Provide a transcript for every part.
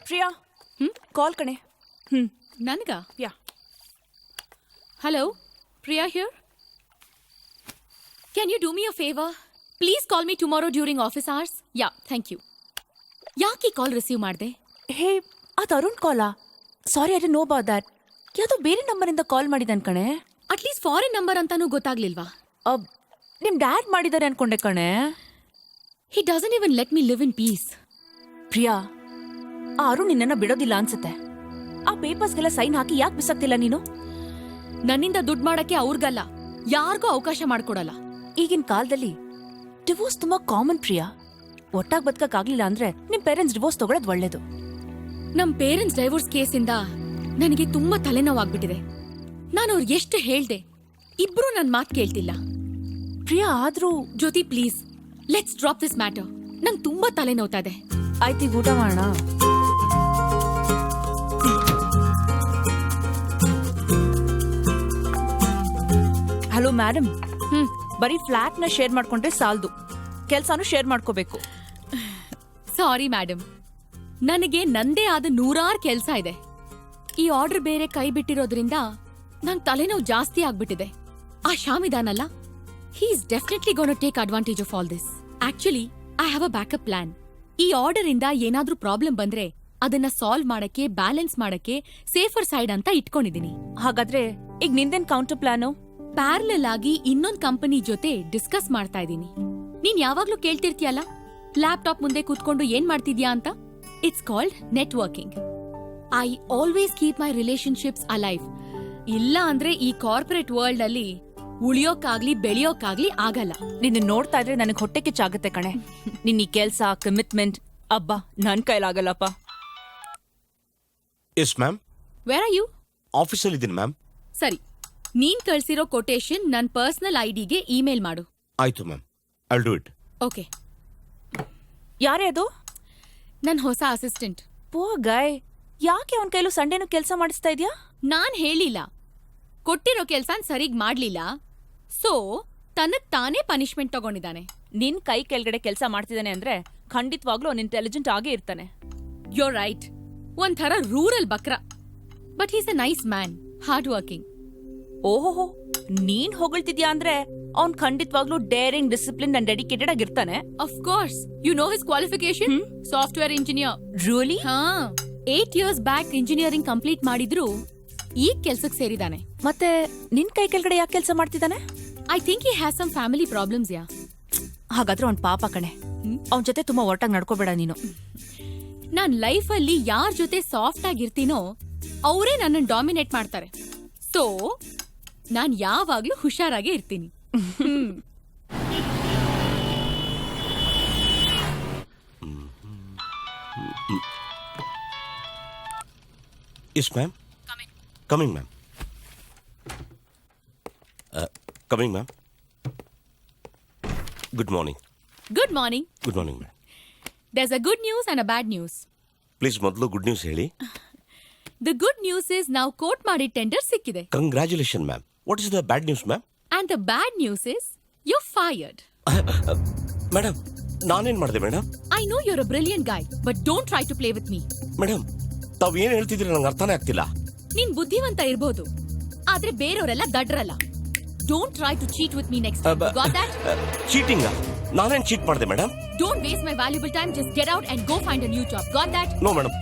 Priya call ಕಣೆ. ನನಗ ಯಾ. Hello Priya here. Can you do me a favour? Please call me tomorrow during office hours. Yeah, thank you. ಯಾಕೆ call receive ಮಾಡಿದೆ? Hey, ಅದು ಅರುಣ್ ಕಾಲಾ? Sorry, I don't know about that. ಯಾವುದೋ ಬೇರೆ ನಂಬರಿಂದ ಕಾಲ್ ಮಾಡಿದ್ದಾನೆ ಕಣೆ. ಅಟ್ಲೀಸ್ಟ್ ಫಾರಿನ್ ನಂಬರ್ ಅಂತಾನೂ ಗೊತ್ತಾಗ್ಲಿಲ್ವಾ? ನಿಮ್ ಡ್ಯಾಡ್ ಮಾಡಿದ್ದಾರೆ ಅನ್ಕೊಂಡೆ ಕಣೆ. He doesn't even let me live in peace. Priya, ಆ ಅರುಣ್ ನಿನ್ನ ಬಿಡೋದಿಲ್ಲ ಅನ್ಸುತ್ತೆ. ಆ ಪೇಪರ್ಸ್ಗೆಲ್ಲ ಸೈನ್ ಹಾಕಿ ಯಾಕೆ ಬಿಸಾಕ್ತಿಲ್ಲ ನೀನು? ನನ್ನಿಂದ ದುಡ್ಡು ಮಾಡಕ್ಕೆ ಅವ್ರಿಗಲ್ಲ, ಯಾರಿಗೂ ಅವಕಾಶ ಮಾಡ್ಕೊಡಲ್ಲ. ಈಗಿನ ಕಾಲದಲ್ಲಿ ಡಿವೋರ್ಸ್ ತುಂಬಾ ಕಾಮನ್ ಪ್ರಿಯಾ. ಒಟ್ಟಾಗಿ ಬದುಕಕ್ಕಾಗ್ಲಿಲ್ಲ ಅಂದ್ರೆ ನಿಮ್ ಪೇರೆಂಟ್ಸ್ ಡಿವೋರ್ಸ್ ತಗೊಳ್ಳೋದು ಒಳ್ಳೇದು. ನಮ್ ಪೇರೆಂಟ್ಸ್ ಡೈವೋರ್ಸ್ ಕೇಸಿಂದ ನನಗೆ ತುಂಬಾ ತಲೆನೋವಾಗ್ಬಿಟ್ಟಿದೆ. ನಾನು ಅವ್ರಿಗೆ ಎಷ್ಟು ಹೇಳ್ದೆ, ಇಬ್ರು ನನ್ ಮಾತು ಕೇಳ್ತಿಲ್ಲ. ಪ್ರಿಯಾ, ಆದ್ರೂ Jyoti please let's drop this matter. ನಂಗೆ ತುಂಬಾ ತಲೆನೋವ್ತಾ ಇದೆ. ಆಯ್ತು, ಊಟ ಮಾಡೋಣ. Hello madam. ಬರೀ ಫ್ಲಾಟ್ ನ ಶೇರ್ ಮಾಡ್ಕೊಂಡ್ರೆ ಸಾಲದು, ಕೆಲ್ಸಾನು ಶೇರ್ ಮಾಡ್ಕೋಬೇಕು. ಸಾರಿ ಮೇಡಮ್, ನನಗೆ ನಂದೇ ಆದ 100 ಕೆಲ್ಸ ಇದೆ. ಈ ಆರ್ಡರ್ ಬೇರೆ ಕೈ ಬಿಟ್ಟಿರೋದ್ರಿಂದ ನಂಗೆ ತಲೆನೋವು ಜಾಸ್ತಿ ಆಗ್ಬಿಟ್ಟಿದೆ. ಆ ಶ್ಯಾಮ್ ಇದಾನಲ್ಲ, he is definitely gonna take advantage of all this. Actually I have a backup plan. ಈ ಆರ್ಡರ್ ಇಂದ ಏನಾದ್ರೂ ಪ್ರಾಬ್ಲಮ್ ಬಂದ್ರೆ ಅದನ್ನ ಸಾಲ್ವ್ ಮಾಡಕ್ಕೆ, ಬ್ಯಾಲೆನ್ಸ್ ಮಾಡಕ್ಕೆ ಸೇಫರ್ ಸೈಡ್ ಅಂತ ಇಟ್ಕೊಂಡಿದೀನಿ. ಹಾಗಾದ್ರೆ ಈಗ ನಿಂದೇನ್ ಕೌಂಟರ್ ಪ್ಲಾನು? ಪ್ಯಾರಲಲ್ ಆಗಿ ಇನ್ನೊಂದ್ ಕಂಪನಿ ಜೊತೆ ಡಿಸ್ಕಸ್ ಮಾಡ್ತಾ ಇದೀನಿ. ನೀನ್ ಯಾವಾಗ್ಲೂ ಕೇಳ್ತಿರ್ತೀಯಲ್ಲ, ಲ್ಯಾಪ್ಟಾಪ್ ಮುಂದೆ ಕೂತ್ಕೊಂಡು ಏನ್ ಮಾಡ್ತಿದ್ಯಾ ಅಂತ. It's called networking. I always keep my relationships alive. ಇಲ್ಲ ಅಂದ್ರೆ ಈ ಕಾರ್ಪೊರೇಟ್ ವರ್ಲ್ಡ್ ಅಲ್ಲಿ ಉಳಿಯೋಕಾಗ್ಲಿ ಬೆಳೆಯೋಕಾಗ್ಲಿ ಆಗಲ್ಲ. ನಿನ್ನ ನೋಡ್ತಾ ಇದ್ರೆ ನನಗೆ ಹೊಟ್ಟೆ ಕಿಚ್ಚಾಗತ್ತೆ ಕಣೆ. ನಿನ್ನ ಈ ಕೆಲ್ಸ, ಕಮಿಟ್ಮೆಂಟ್, ಅಬ್ಬಾ ನನ್ ಕೈಲಾಗಲ್ಲಪ್ಪ. Yes ma'am. Where are you? ಆಫೀಸಲ್ಲಿ ಇದ್ದೀನಿ ಮ್ಯಾಮ್. ಸರಿ, ನೀನ್ ಕಳ್ಸಿರೋ ಕೊಟೇಶನ್ ನನ್ ಪರ್ಸನಲ್ ಐಡಿಗೆ ಇಮೇಲ್ ಮಾಡು. ಆಯ್ತು ma'am, I will do it. Okay. ಯಾರೇ ಅದು? ನನ್ ಹೊಸ ಅಸಿಸ್ಟೆಂಟ್. ಪೋ ಗಾಯ್, ಯಾಕೆ ಅವನ ಕೈಲೂ ಸಂಡೇನು ಕೆಲಸ ಮಾಡಿಸ್ತಾ ಇದ್ಯಾ? ನಾನ್ ಹೇಳಿಲ್ಲ, ಕೊಟ್ಟಿರೋ ಕೆಲ್ಸನ್ ಸರಿಗ್ ಮಾಡ್ಲಿಲ್ಲ, ಸೊ ತನಗ್ ತಾನೇ ಪನಿಷ್ಮೆಂಟ್ ತಗೊಂಡಿದ್ದಾನೆ. ನಿನ್ ಕೈ ಕೆಳಗಡೆ ಕೆಲಸ ಮಾಡ್ತಿದ್ದಾನೆ ಅಂದ್ರೆ ಖಂಡಿತವಾಗ್ಲೂ ಅವ್ನು ಇಂಟೆಲಿಜೆಂಟ್ ಆಗೇ ಇರ್ತಾನೆ. You right. ಒಂಥರ ರೂರಲ್ ಬಕ್ರ, but he's a nice man, hard working. ಓಹೋ, ನೀನ್ ಹೊಗಳ್ತಿದ್ಯಾ ಅಂದ್ರೆ ಅವ್ನ್ ಖಂಡಿತವಾಗ್ಲೂ ಡೇರಿಂಗ್, ಡಿಸಿಪ್ಲಿನ್ ಅಂಡ್ ಡೆಡಿಕೇಟೆಡ್ ಆಗಿರ್ತಾನೆ. Of course, you know his qualification, software engineer. Really? ಹಾ, 8 years ಬ್ಯಾಕ್ ಇಂಜಿನಿಯರಿಂಗ್ ಕಂಪ್ಲೀಟ್ ಮಾಡಿದ್ರು ಈಗ ಕೆಲ್ಸಕ್ಕೆ ಸೇರಿದಾನೆ. ಮತ್ತೆ ನಿನ್ ಕೈ ಕೆಳಗಡೆ ಯಾಕೆ ಕೆಲಸ ಮಾಡ್ತಿದ್ದಾನೆ? I think he has some family problems. Yeah. ಹಾಗಾದ್ರೆ ಅವ್ನ್ ಪಾಪ ಕಣೆ. ಅವನ್ ಜೊತೆ ತುಂಬಾ ಒಟ್ಟಾಗಿ ನಡ್ಕೋಬೇಡ ನೀನು. ನಾನ್ ಲೈಫ್ ಅಲ್ಲಿ ಯಾರ್ ಜೊತೆ ಸಾಫ್ಟ್ ಆಗಿರ್ತೀನೋ ಅವರೇ ನನ್ನನ್ನು ಡಾಮಿನೇಟ್ ಮಾಡ್ತಾರೆ. ಸೊ ನಾನ್ ಯಾವಾಗ್ಲೂ ಹುಷಾರಾಗೇ ಇರ್ತೀನಿ. Yes ma'am. Coming ma'am. Coming ma'am. Good morning. Good morning. Good morning ma'am. There's a good news and a bad news. Please ಮೊದಲು ಗುಡ್ ನ್ಯೂಸ್ ಹೇಳಿ. ದ ಗುಡ್ ನ್ಯೂಸ್ ಇಸ್ ನಾವು quote ಮಾಡಿ tender ಸಿಕ್ಕಿದೆ. Congratulation ma'am. What is the bad news ma'am? And the bad news is you fired. Madam, ನಾನೇನ್ ಮಾಡಿದೆ madam? I know you are a brilliant guy, but don't try to play with me. Madam, ತಾವ್ ಏನ್ ಹೇಳ್ತಿದ್ರಿ ನಂಗೆ ಅರ್ಥನೇ ಆಗ್ತಿಲ್ಲ. ನೀನ್ ಬುದ್ಧಿವಂತ ಇರ್ಬೋದು, ಆದ್ರೆ ಬೇರೆಯವರೆಲ್ಲ ದಡ್ರಲ್ಲ. Don't try to cheat with me next time. Got that? Cheating? ನಾನೇನ್ ಚೀಟ್ ಮಾಡಿದೆ madam? Don't waste my valuable time. Just get out and go find a new job. Got that? No madam,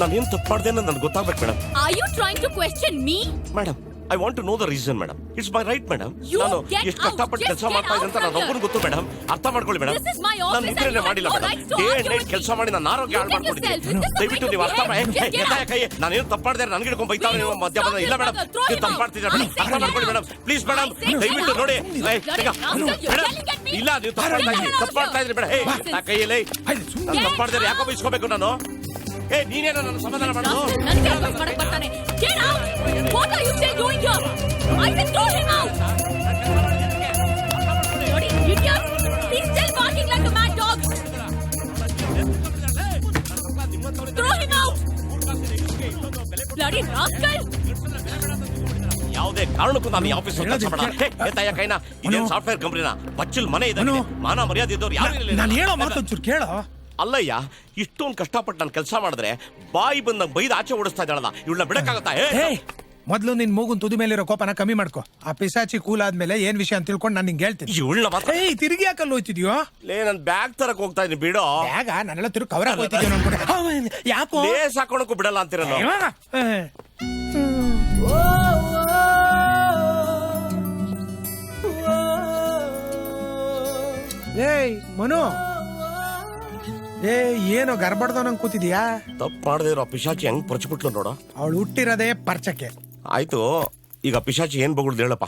ನಾನು ಏನ್ ತಪ್ಪು ಮಾಡಿದೆ ಅನ್ನೋದು ನನಗೆ ಗೊತ್ತಾಗ್ಬೇಕು madam. Are you trying to question me? Madam, I want to know the reason madam. It's my right madam. You ನಾನು get ಎಷ್ಟು out. ಕಷ್ಟಪಟ್ಟು Just ಕೆಲಸ get ಮಾಡ್ತಾ ಇದ್ದೆ ಅಂತ out ನಾನು from ಒಬ್ಬನಿಗೆ ಗೊತ್ತು ಮೇಡಮ್. ಅರ್ಥ ಮಾಡ್ಕೊಳ್ಳಿ madam. This is my office ನಾನು ನಿದ್ರೆನೇ and ಮಾಡಿಲ್ಲ you have madam. no rights to day argue and night with ಕೆಲಸ me. ಮಾಡಿ ನಾನು ಆರೋಗ್ಯ ಹಾಳು You get ಮಾಡ್ಕೊಂಡಿದ್ದೀನಿ. yourself. This is the ದಯವಿಟ್ಟು way ನೀವು to ಅರ್ಥ ಮಾಡಿ. behave. Just get out. ಕೈ ನಾನೇನು ತಪ್ಪು ಮಾಡಿದೆ ನನಗೆ ಹಿಡ್ಕೊಂಡು ಬೈತಾವ್ರೆ ನೀವು ಮಧ್ಯ ಬಂದ. ಇಲ್ಲ ಮೇಡಮ್, Throw ನೀವು him ತಪ್ಪು out. ಮಾಡ್ತಿದ್ದೀರಾ ಮೇಡಮ್. I say ಅರ್ಥ ಮಾಡ್ಕೊಳ್ಳಿ get madam. out. Please madam, I say ದಯವಿಟ್ಟು get ನೋಡಿ. out. Madam, You're yelling at me. ಇಲ್ಲ ನೀವು ತಪ್ಪು ಮಾಡ್ತಾ ಇದ್ದೀರಿ. ತಪ್ಪು ಮಾಡ್ತಾ ಇದ್ದೀರಿ ಮೇಡಮ್. ಆ ಕೈಯಲ್ಲಿ ನಾನು ತಪ್ಪು ಮಾಡಿದ್ರೆ ಯಾಕೋ ಬೈಸ್ಕೋಬೇಕು ನಾನು? ನೀನೇನೋ ನನ್ನ ಸಮಾಧಾನ ಮಾಡೋದು? ನನಗೆ advice ಮಾಡಕ್ ಬರ್ತಾನೆ. Get out. What are you still doing here? I said throw him out. Bloody idiot. He's still barking like a mad dog. Throw him out. Bloody rascal. ಯಾವುದೇ ಕಾರಣಕ್ಕೂ ನಾನು ಈ ಆಫೀಸ್ ಕೆಲಸ ಮಾಡಲ್ಲ. ಕೈನ ಇದೇನು ಸಾಫ್ಟ್ವೇರ್ ಕಂಪನಿನ ಬಚ್ಚಲ್ ಮನೆ ಇದೆ. ಮಾನ ಮರ್ಯಾದೆ ಇದ್ದವ್ರು ಯಾರು ಇಲ್ಲ. ನಾನು ಹೇಳೋ ಮಾತು ಒಂಚೂರು ಕೇಳೋ. ಅಲ್ಲಯ್ಯ, ಇಷ್ಟೊಂದು ಕಷ್ಟಪಟ್ಟು ನಾನು ಕೆಲಸ ಮಾಡಿದ್ರೆ ಬಾಯಿ ಬಂದಂಗ್ ಬೈದು ಆಚೆ ಓಡಿಸ್ತಾ ಇದ್ದಾಳಲ್ಲ, ಇವಳನ್ನ ಬಿಡಕ್ಕಾಗತ್ತಾ? ಮೊದ್ಲು ನಿನ್ ಮೂಗುನ್ ತುದಿ ಮೇಲಿರೋ ಕೋಪನ ಕಮ್ಮಿ ಮಾಡ್ಕೊ. ಆ ಪಿಸಾಚಿ ಕೂಲ್ ಆದ್ಮೇಲೆ ಏನ್ ವಿಷಯ ಅಂತ ತಿಳ್ಕೊಂಡು ನಾನು ನಿಂಗೆ ಹೇಳ್ತೀನಿ. ಇವಳನ್ನ ಮಾತ್ರ ತಿರುಗಿ ಯಾಕಲ್ಲಿ ಹೋಯ್ತಿದ್ಯೋ? ಲೇ, ನನ್ ಬ್ಯಾಗ್ ತರಕ್ ಹೋಗ್ತಾ ಇದೀನಿ, ಬಿಡೋ. ಬ್ಯಾಗ ನಾನೆಲ್ಲ ತಿರುಗಿ ಕವರ್ ಹೋಯ್ತಿದ್ಯೋ ಅನ್ಕೊಂಡೆ. ಯಾಕೋ ಲೇಸ್ ಹಾಕೊಳಕ್ಕೂ ಬಿಡಲ್ಲ ಅಂತೀರಲ್ಲ. ಏಯ್ ಮನು, ಏನೋ ಗರ್ಬಡ್ದವನಂಗ್ ಕೂತಿದ್ಯಾ? ತಪ್ಪು ಮಾಡದೇ ಇರೋ ಪಿಶಾಚಿ ಹೆಂಗ್ ಪರ್ಚ್ಬಿಟ್ಲು ನೋಡೋ. ಅವಳು ಹುಟ್ಟಿರೋದೇ ಪರ್ಚಕ್ಕೆ. ಆಯ್ತು, ಈಗ ಪಿಶಾಚಿ ಏನ್ ಬಗುಳ್ದು ಹೇಳಪ್ಪ.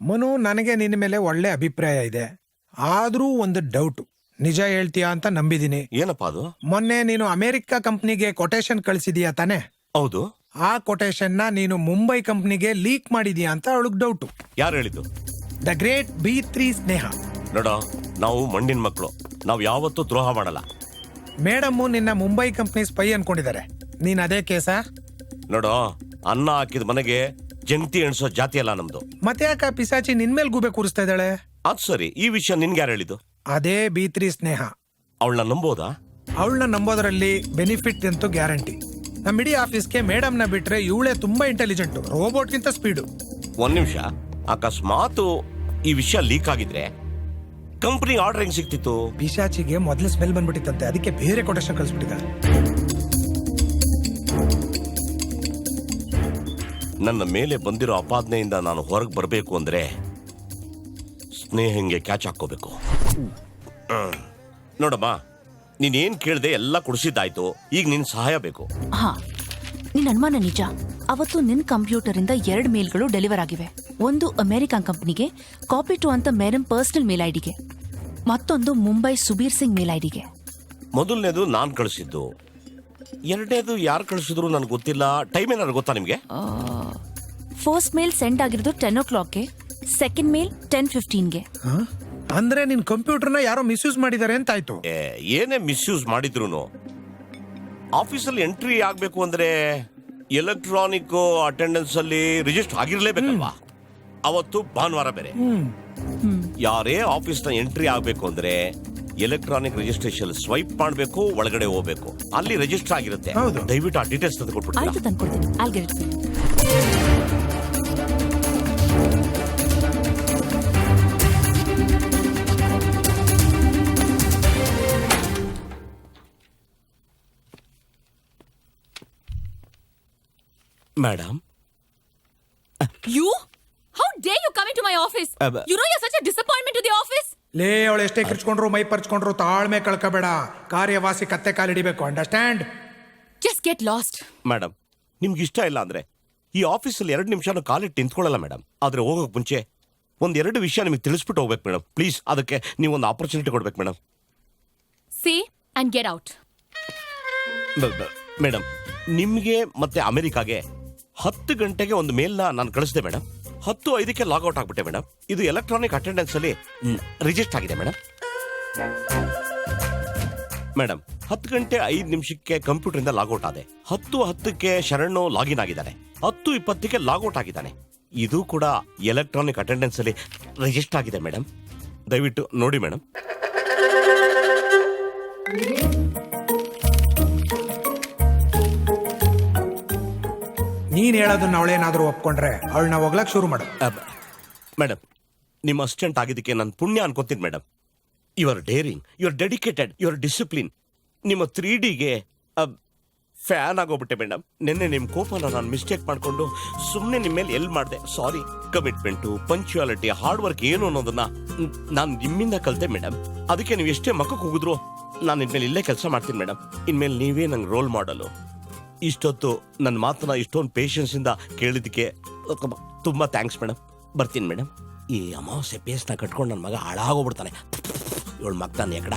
ಮನು, ನನಗೆ ನಿನ್ನ ಮೇಲೆ ಒಳ್ಳೆ ಅಭಿಪ್ರಾಯ ಇದೆ, ಆದ್ರೂ ಒಂದು ಡೌಟ್. ನಿಜ ಹೇಳ್ತೀಯಾ ಅಂತ ನಂಬಿದೀನಿ. ಏನಪ್ಪಾ ಅದು? ಮೊನ್ನೆ ನೀನು ಅಮೆರಿಕ ಕಂಪ್ನಿಗೆ ಕೊಟೇಶನ್ ಕಳಿಸಿದೀಯಾ ತಾನೆ? ಹೌದು. ಆ ಕೊಟೇಶನ್ ನ ನೀನು ಮುಂಬೈ ಕಂಪ್ನಿಗೆ ಲೀಕ್ ಮಾಡಿದೀಯಾ ಅಂತ ಅವಳಿಗೆ ಡೌಟ್. ಯಾರು ಹೇಳಿದ್ದು? ದ ಗ್ರೇಟ್ B3 ಸ್ನೇಹ. ನೋಡೋ, ನಾವು ಮಂಡಿನ ಮಕ್ಕಳು, ನಾವು ಯಾವತ್ತೂ ದ್ರೋಹ ಮಾಡಲ್ಲ. ಮೇಡಮ್ ನಿನ್ನ ಮುಂಬೈ ಕಂಪ್ನಿ ಸ್ಪೈ ಅನ್ಕೊಂಡಿದ್ದಾರೆ. ನೀನ್ ಅದೇ ಕೇಸ? ನೋಡೋ, ಅನ್ನ ಹಾಕಿದ ಮನೆಗೆ ಜಂತಿ ಎಣ್ಸೋ ಜಾತಿ ಅಲ್ಲ ನಮ್ದು. ಮತ್ತೆ ಯಾಕ ಪಿಸಾಚಿ ನಿನ್ ಮೇಲೆ ಗೂಬೆ ಕೂರಿಸ್ತಾ ಇದ್ದಾಳೆ? ಅದ್ ಸರಿ, ಈ ವಿಷಯ ನಿನ್ಗೆ ಯಾರು ಹೇಳಿದ್ದು? ಅದೇ B3 ಸ್ನೇಹ. ಅವಳನ್ನ ನಂಬೋದಾ? ಅವಳನ್ನ ನಂಬೋದ್ರಲ್ಲಿ ಬೆನಿಫಿಟ್ ಅಂತೂ ಗ್ಯಾರಂಟಿ. ನಮ್ಮ ಇಡೀ ಆಫೀಸ್ಗೆ ಮೇಡಮ್ ನ ಬಿಟ್ರೆ ಇವಳೇ ತುಂಬಾ ಇಂಟೆಲಿಜೆಂಟ್, ರೋಬೋಟ್ ಗಿಂತ ಸ್ಪೀಡು. ಒಂದ್ ನಿಮಿಷ, ಅಕಸ್ಮಾತ್ ಈ ವಿಷಯ ಲೀಕ್ ಆಗಿದ್ರೆ ಕಂಪನಿ ಆರ್ಡರ್ ಹೆಂಗ್ ಸಿಕ್ತಿತ್ತು? ಪಿಶಾಚಿಗೆ ಮೊದಲು ಸ್ಮೆಲ್ ಬಂದ್ಬಿಟ್ಟಿತ್ತಂತೆ, ಅದಕ್ಕೆ ಬೇರೆ ಕೊಟೇಶನ್ ಕಳಿಸ್ಬಿಟ್ಟಿದ್ದ. ನನ್ನ ಮೇಲೆ ಬಂದಿರೋ ಅಪಾದನೆಯಿಂದ ನಾನು ಹೊರಗೆ ಬರಬೇಕು ಅಂದ್ರೆ ಸ್ನೇಹಂಗೆ ಕ್ಯಾಚ್ ಹಾಕೋಬೇಕು. ನೋಡಮ್ಮ, ನೀನೇನ್ ಕೇಳ್ದೆ ಎಲ್ಲ ಕೊಡಿಸಿದ್ದಾಯ್ತು, ಈಗ ನಿನ್ ಸಹಾಯ ಬೇಕು. ಹಾ, ನಿನ್ ಅನುಮಾನ ನಿಜ. ಅವತ್ತು ನಿನ್ ಕಂಪ್ಯೂಟರ್ ಇಂದ 2 ಮೇಲ್ಗಳು ಡೆಲಿವರ್ ಆಗಿವೆ. ಒಂದು ಅಮೆರಿಕನ್ ಕಂಪನಿಗೆ, ಕಾಪಿ ಟು ಅಂತ ಮೇಡಮ್ ಪರ್ಸನಲ್ ಮೇಲ್ ಐಡಿಗೆ, ಮತ್ತೊಂದು ಮುಂಬೈ ಸುಬೀರ್ ಸಿಂಗ್ ಮೇಲ್ ಐಡಿಗೆ. ಮೊದಲನೇದು ನಾನ್ ಕಳಿಸಿದ್ದು, ಎರಡನೇದು ಯಾರು ಕಳಿಸಿದ್ರು ನನ್ಗೆ ಗೊತ್ತಿಲ್ಲ. ಟೈಮ್ ಏನಾದ್ರು ಗೊತ್ತಾ ನಿಮ್ಗೆ? ಫಸ್ಟ್ ಮೇಲ್ ಸೆಂಡ್ ಆಗಿರೋದು 10 o'clockಗೆ, ಸೆಕೆಂಡ್ ಮೇಲ್ 10:15ಗೆ. ಅಂದ್ರೆ ನಿನ್ ಕಂಪ್ಯೂಟರ್ನ ಯಾರೋ ಮಿಸ್ಯೂಸ್ ಮಾಡಿದ್ದಾರೆ ಅಂತ ಆಯ್ತು. ಏನೇ ಮಿಸ್ಯೂಸ್ ಮಾಡಿದ್ರು ಆಫೀಸಲ್ಲಿ ಎಂಟ್ರಿ ಆಗ್ಬೇಕು ಅಂದ್ರೆ ಎಲೆಕ್ಟ್ರಾನಿಕ್ ಅಟೆಂಡೆನ್ಸ್ ಅಲ್ಲಿ ರಿಜಿಸ್ಟರ್ ಆಗಿರ್ಲೇಬೇಕಲ್ವಾ? ಅವತ್ತು ಭಾನುವಾರ ಬೇರೆ. ಯಾರೇ ಆಫೀಸ್ ನ ಎಂಟ್ರಿ ಆಗ್ಬೇಕು ಅಂದ್ರೆ ಎಲೆಕ್ಟ್ರಾನಿಕ್ ರಿಜಿಸ್ಟ್ರೇಷನ್ ಸ್ವೈಪ್ ಮಾಡಬೇಕು, ಒಳಗಡೆ ಹೋಗ್ಬೇಕು, ಅಲ್ಲಿ ರಿಜಿಸ್ಟರ್ ಆಗಿರುತ್ತೆ. ದಯವಿಟ್ಟು ಆ ಡೀಟೇಲ್ಸ್ ತಂದು ಕೊಟ್ಬಿಡ್ತೀರಾ? ಆಯ್ತು, ತಂದ್ಕೊಡ್ತೀನಿ. I'll get it. Madam? You? How dare you come into my office? You know you're such a disappointment to the office. ಲೇ, ಅವಳು ಎಷ್ಟೇ ಕಿರ್ಚ್ಕೊಂಡ್ರು ಮೈ ಪರ್ಚ್ಕೊಂಡ್ರು ತಾಳ್ಮೆ ಕಳ್ಕೋಬೇಡ. ಕಾರ್ಯವಾಸಿ ಕತ್ತೆ ಕಾಲಿಡಿಬೇಕು, ಅಂಡರ್ಸ್ಟ್ಯಾಂಡ್? Just get lost. ಮೇಡಮ್, ನಿಮ್ಗೆ ಇಷ್ಟ ಇಲ್ಲ ಅಂದ್ರೆ ಈ ಆಫೀಸಲ್ಲಿ 2 ನಿಮಿಷನೂ ಕಾಲಿಟ್ಟು ನಿಂತ್ಕೊಳ್ಳಲ್ಲ ಮೇಡಮ್. ಆದ್ರೆ ಹೋಗೋಕ್ ಮುಂಚೆ 1-2 ವಿಷಯ ನಿಮಗೆ ತಿಳಿಸ್ಬಿಟ್ಟು ಹೋಗ್ಬೇಕು ಮೇಡಮ್. ಪ್ಲೀಸ್, ಅದಕ್ಕೆ ನೀವೊಂದು ಆಪರ್ಚುನಿಟಿ ಕೊಡ್ಬೇಕು madam. See and get out. Madam, ನಿಮ್ಗೆ ಮತ್ತೆ ಅಮೆರಿಕಾಗೆ 10 ಗಂಟೆಗೆ ಒಂದು ಮೇಲ್ನ ನಾನು ಕಳಿಸಿದೆ ಮೇಡಮ್. 10:05ಕ್ಕೆ ಲಾಗೌಟ್ ಆಗ್ಬಿಟ್ಟೆ ಮೇಡಮ್. ಇದು ಎಲೆಕ್ಟ್ರಾನಿಕ್ ಅಟೆಂಡೆನ್ಸ್ ಅಲ್ಲಿ ರಿಜಿಸ್ಟರ್ ಆಗಿದೆ ಮೇಡಮ್. ಮೇಡಮ್, 10 ಗಂಟೆ 5 ನಿಮಿಷಕ್ಕೆ ಕಂಪ್ಯೂಟರ್ ಇಂದ ಲಾಗೌಟ್ ಆದೆ. 10:10ಕ್ಕೆ ಶರಣು ಲಾಗಿನ್ ಆಗಿದ್ದಾನೆ. 10:20ಕ್ಕೆ ಲಾಗೌಟ್ ಆಗಿದ್ದಾನೆ. ಇದು ಕೂಡ ಎಲೆಕ್ಟ್ರಾನಿಕ್ ಅಟೆಂಡೆನ್ಸ್ ಅಲ್ಲಿ ರಿಜಿಸ್ಟರ್ ಆಗಿದೆ ಮೇಡಮ್. ದಯವಿಟ್ಟು ನೋಡಿ ಮೇಡಮ್. ನೀನ್ ಹೇಳೋದನ್ನ ಅವಳೇನಾದ್ರೂ ಒಪ್ಕೊಂಡ್ರೆ ಅವಳನ್ನ ಹೋಗ್ಲಕ್ ಶುರು ಮಾಡು. ಮೇಡಮ್, ನಿಮ್ಮ ಅಸಿಸ್ಟೆಂಟ್ ಆಗಿದ್ದಕ್ಕೆ ನಾನು ಪುಣ್ಯ ಅನ್ಕೋತೀನಿ madam. You are daring, you are dedicated, you are discipline. ನಿಮ್ಮ 3Dಗೆ ಫ್ಯಾನ್ ಆಗೋಗ್ಬಿಟ್ಟೆ ಮೇಡಮ್. ನಿನ್ನೆ ನಿಮ್ಮ ಕೋಪನ ನಾನು ಮಿಸ್ಟೇಕ್ ಮಾಡ್ಕೊಂಡು ಸುಮ್ಮನೆ ನಿಮ್ಮ ಮೇಲೆ ಎಲ್ ಮಾಡಿದೆ. ಸಾರಿ. ಕಮಿಟ್ಮೆಂಟು, ಪಂಕ್ಚುಯಾಲಿಟಿ, ಹಾರ್ಡ್ ವರ್ಕ್ ಏನು ಅನ್ನೋದನ್ನ ನಾನು ನಿಮ್ಮಿಂದ ಕಲಿತೆ ಮೇಡಮ್. ಅದಕ್ಕೆ ನೀವು ಎಷ್ಟೇ ಮಕ್ಕಕ್ಕೆ ಹೋಗಿದ್ರು ನಾನು ಇನ್ಮೇಲೆ ಇಲ್ಲೇ ಕೆಲಸ ಮಾಡ್ತೀನಿ ಮೇಡಮ್. ಇನ್ಮೇಲೆ ನೀವೇ ನಂಗೆ ರೋಲ್ ಮಾಡಲು. ಇಷ್ಟೊತ್ತು ನನ್ನ ಮಾತನ್ನ ಇಷ್ಟೊಂದು ಪೇಷನ್ಸ್ ಇಂದ ಕೇಳಿದ್ದಕ್ಕೆ ತುಂಬಾ ಥ್ಯಾಂಕ್ಸ್ ಮೇಡಮ್. ಬರ್ತೀನಿ ಮೇಡಮ್. ಈ ಅಮಾವಾಸ್ಯೆ ಪೇಸ್ನ ಕಟ್ಕೊಂಡು ನನ್ನ ಮಗ ಹಾಳಾಗೋಗ್ಬಿಡ್ತಾನೆ. ಇವಳು ಮಗ್ತಾನೆ ಎಕಡ.